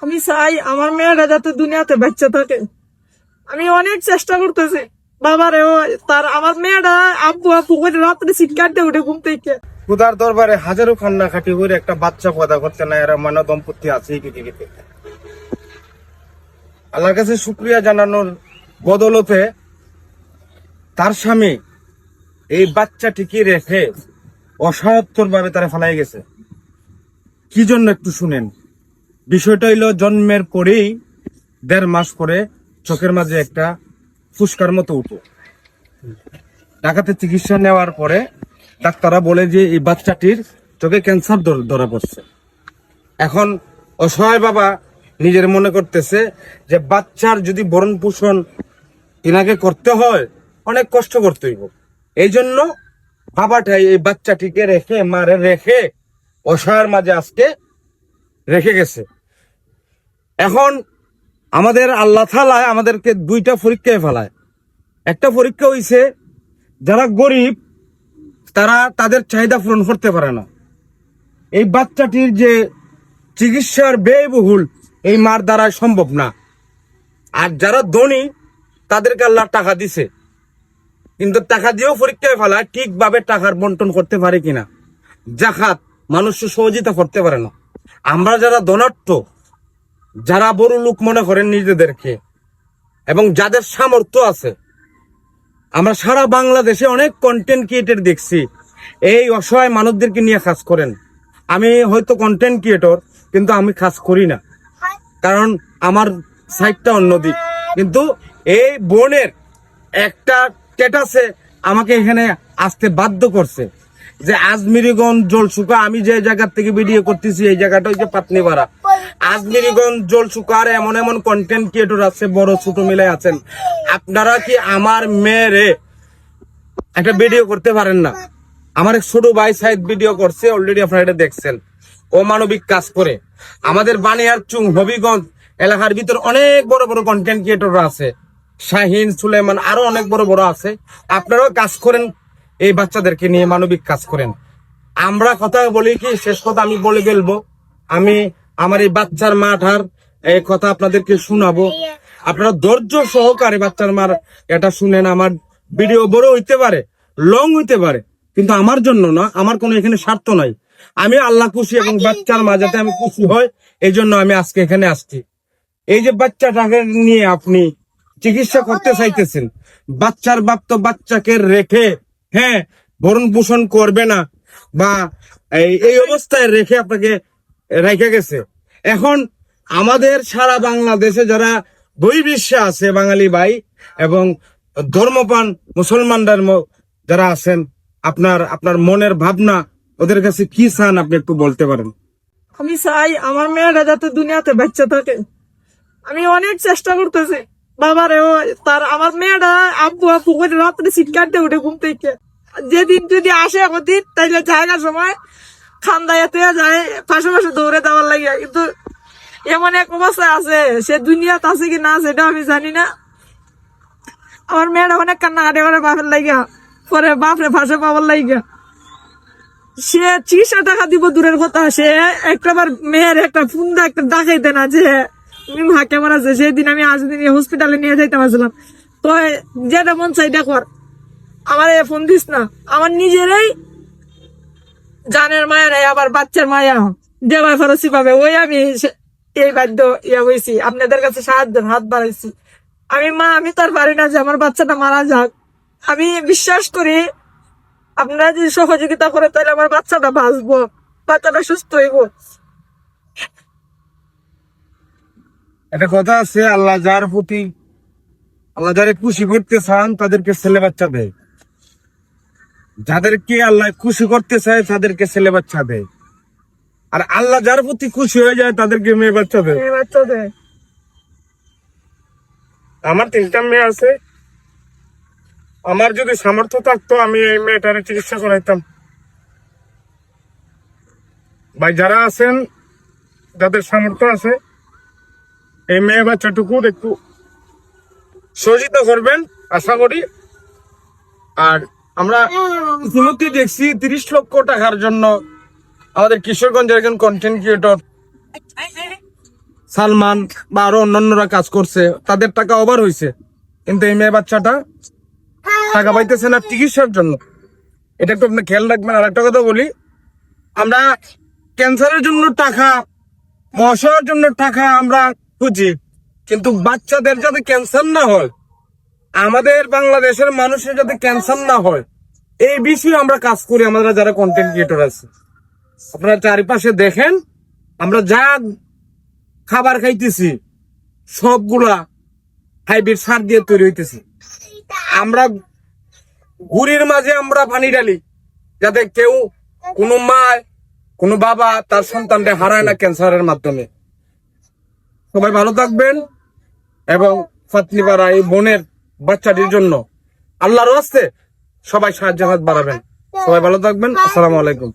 আমি চাই আমার মেয়েরা যাতে দুনিয়াতে বাচ্চা থাকে। আমি অনেক চেষ্টা করতেছি বাবারে, তার আমার মেয়েরা আব্বু আব্বু করে রাত্রে চিৎকারতে উঠে ঘুম থেকে। খুদার দরবারে হাজারো কান্নাকাটি করে একটা বাচ্চা পয়দা করতে না, এরা মানব দম্পতি আছে পৃথিবীতে। আল্লাহর কাছে শুকরিয়া জানানোর বদলতে তার স্বামী এই বাচ্চাটিকে রেখে অসহায়ত্বর ভাবে তারা ফেলাই গেছে। কি জন্য একটু শুনেন। বিষয়টা হইল, জন্মের পরেই 1.5 মাস পরে চোখের মাঝে একটা ফুসকার মতো উঠে ঢাকাতে চিকিৎসা নেওয়ার পরে ডাক্তাররা বলে যে এই বাচ্চাটির চোখে ক্যান্সার ধরা পড়ছে। এখন অসহায় বাবা নিজের মনে করতেছে যে বাচ্চার যদি ভরণ পোষণ ইনাকে করতে হয় অনেক কষ্ট করতে হইব। এই জন্য বাবাটাই এই বাচ্চাটিকে রেখে মারে রেখে অসহায়ের মাঝে আজকে রেখে গেছে। এখন আমাদের আল্লাহ তাআলা আমাদেরকে 2টা পরীক্ষায় ফেলায়। একটা পরীক্ষা হইছে যারা গরিব তারা তাদের চাহিদা পূরণ করতে পারে না। এই বাচ্চাটির যে চিকিৎসার ব্যয়বহুল এই মার দ্বারা সম্ভব না। আর যারা ধনী তাদেরকে আল্লাহ টাকা দিছে, কিন্তু টাকা দিয়েও পরীক্ষায় ফেলায় ঠিকভাবে টাকার বন্টন করতে পারে কিনা। জাকাত মানুষ সহযোগিতা করতে পারে না। আমরা যারা ধনাঢ্য, যারা বড় লোক মনে করেন নিজেদেরকে, এবং যাদের সামর্থ্য আছে, আমরা সারা বাংলাদেশে অনেক কন্টেন্ট ক্রিয়েটর দেখছি এই অসহায় মানুষদেরকে নিয়ে কাজ করেন। আমি হয়তো কন্টেন্ট ক্রিয়েটর, কিন্তু আমি কাজ করি না, কারণ আমার সাইডটা অন্যদিক। কিন্তু এই বোনের একটা স্ট্যাটাসে আমাকে এখানে আসতে বাধ্য করছে যে আজমিরিগঞ্জ জলসুকা, আমি যে জায়গা থেকে ভিডিও করতেছি এই জায়গাটা হচ্ছে পাতনিপাড়া। আজমিরিগঞ্জ জলসুকার এমন এমন কন্টেন্ট ক্রিয়েটর আছে, বড় ছোট মিলে আছেন, আপনারা কি আমার মেয়েরে একটা ভিডিও করতে পারেন না? আমার এক ছোট ভাই সাইড ভিডিও করছে, অলরেডি আপনারা এটা দেখছেন। ও মানবিক কাজ করে। আমাদের বানিয়ারচুং হবিগঞ্জ এলাকার ভিতর অনেক বড় বড় কন্টেন্ট ক্রিয়েটররা আছে, শাহিন সুলেমান আরো অনেক বড় বড় আছে। আপনারাও কাজ করেন, এই বাচ্চাদেরকে নিয়ে মানবিক কাজ করেন। আমরা কথা বলি কি, শেষ কথা আমি বলে ফেলবো, আমি আমার এই বাচ্চার মাঠার এই কথা আপনাদেরকে শোনাবো। আপনারা ধৈর্য সহকারে বাচ্চার মার এটা শুনেন। আমার ভিডিও বড় হইতে পারে, লং হইতে পারে, কিন্তু আমার জন্য না, আমার কোনো এখানে স্বার্থ নাই। আমি আল্লাহ খুশি এবং বাচ্চার মা যাতে আমি খুশি হয়, এই জন্য আমি আজকে এখানে আসছি। এই যে বাচ্চাটাকে নিয়ে আপনি চিকিৎসা করতে চাইতেছেন, বাচ্চার বাপ তো বাচ্চাকে রেখে ভরণ পোষণ করবে না, বা এই অবস্থায় রেখে আপনাকে রেখে গেছে। এখন আমাদের সারা বাংলাদেশে যারা বহির্বিশ্বে আছে বাঙালি ভাই এবং ধর্মপান মুসলমানদের যারা আছেন, আপনার মনের ভাবনা ওদের কাছে কি চান আপনি একটু বলতে পারেন? আমি চাই আমার মেয়েরা যাতে দুনিয়াতে বাচ্চা থাকে। আমি অনেক চেষ্টা করতেছি বাবারে, তার আমার মেয়েরা আব্বু আব্বু করে রাত্রে চিৎকারতে উঠে ঘুম থেকে। যেদিন যদি আসে ওদিন, তাইলে জায়গার সময় খান্দাইতে যায় পাশাপাশি দৌড়ে দেওয়ার লাগে। কিন্তু এমন এক অবস্থা আছে, সে দুনিয়াতে আছে কি না সেটা আমি জানি না। আমার মেয়েরা অনেক কান্নাকাটি করে বাপের লাগিয়া, পরে বাপরে ভাষা পাওয়ার লাগিয়া। সে চিকিৎসা টাকা দিব দূরের কথা, সে একটাবার মেয়ের একটা ফোন একটা ডাকাইতে না যে হাকে মারাছে। সেদিন আমি আজদিন হসপিটালে নিয়ে যাইতে পারছিলাম। তো যেটা মন চাই দেখর, আমার ফোন দিস না। আমার নিজেরই জানের মায়া নাই, আবার বাচ্চার মায়া দেওয়া ফরসি পাবে, ওই আমি এই বাধ্য হয়েছি আপনাদের কাছে সাহায্যের হাত বাড়াইছি। আমি তো আর পারি না যে আমার বাচ্চাটা মারা যাক। আমি বিশ্বাস করি আপনারা যদি সহযোগিতা করে তাহলে আমার বাচ্চাটা বাঁচবো, বাচ্চাটা সুস্থ হইব। একটা কথা আছে, আল্লাহ যারে খুশি করতে চান তাদেরকে ছেলে বাচ্চা দেয়, যাদেরকে আল্লাহ খুশি করতে চায় তাদেরকে ছেলে বাচ্চা দেয়, আর আল্লাহ যার প্রতি খুশি হয়ে যায় তাদেরকে মেয়ে বাচ্চা দেয়। আমার 3টা মেয়ে আছে। আমার যদি সামর্থ্য থাকতো আমি এই মেয়েটার চিকিৎসা করাইতাম। ভাই যারা আছেন, যাদের সামর্থ্য আছে, এই মেয়ে বাচ্চাটুকু একটু সহযোগিতা করবেন আশা করি। আর আমরা ইতিমধ্যে দেখছি 30 লক্ষ টাকার জন্য আমাদের কিশোরগঞ্জের একজন কন্টেন্ট ক্রিয়েটর সালমান বা আরো অন্যান্যরা কাজ করছে, তাদের টাকা ওভার হয়েছে, কিন্তু এই মেয়ে বাচ্চাটা টাকা পাইতেছে না চিকিৎসার জন্য। এটা একটু আপনি খেয়াল রাখবেন। আর একটা কথা বলি, আমরা ক্যান্সারের জন্য টাকা, মহাশয়ের জন্য টাকা আমরা খুঁজি, কিন্তু বাচ্চাদের যাতে ক্যান্সার না হয়, আমাদের বাংলাদেশের মানুষের যাতে ক্যান্সার না হয়, এই বিষয়ে আমরা কাজ করি। আমরা যারা কন্টেন্ট ক্রিয়েটর আছে, আপনারা চারিপাশে দেখেন, আমরা যা খাবার খাইতেছি সবগুলা হাইব্রিড সার দিয়ে তৈরি হইতেছে। আমরা ঘুরির মাঝে আমরা পানি ঢালি, যাতে কেউ, কোনো মা, কোনো বাবা তার সন্তানকে হারায় না ক্যান্সারের মাধ্যমে। সবাই ভালো থাকবেন, এবং ফাতনিপাড়া এই বোনের বাচ্চাটির জন্য আল্লাহর রাস্তে সবাই সাহায্য হাত বাড়াবেন। সবাই ভালো থাকবেন। আসসালামু আলাইকুম।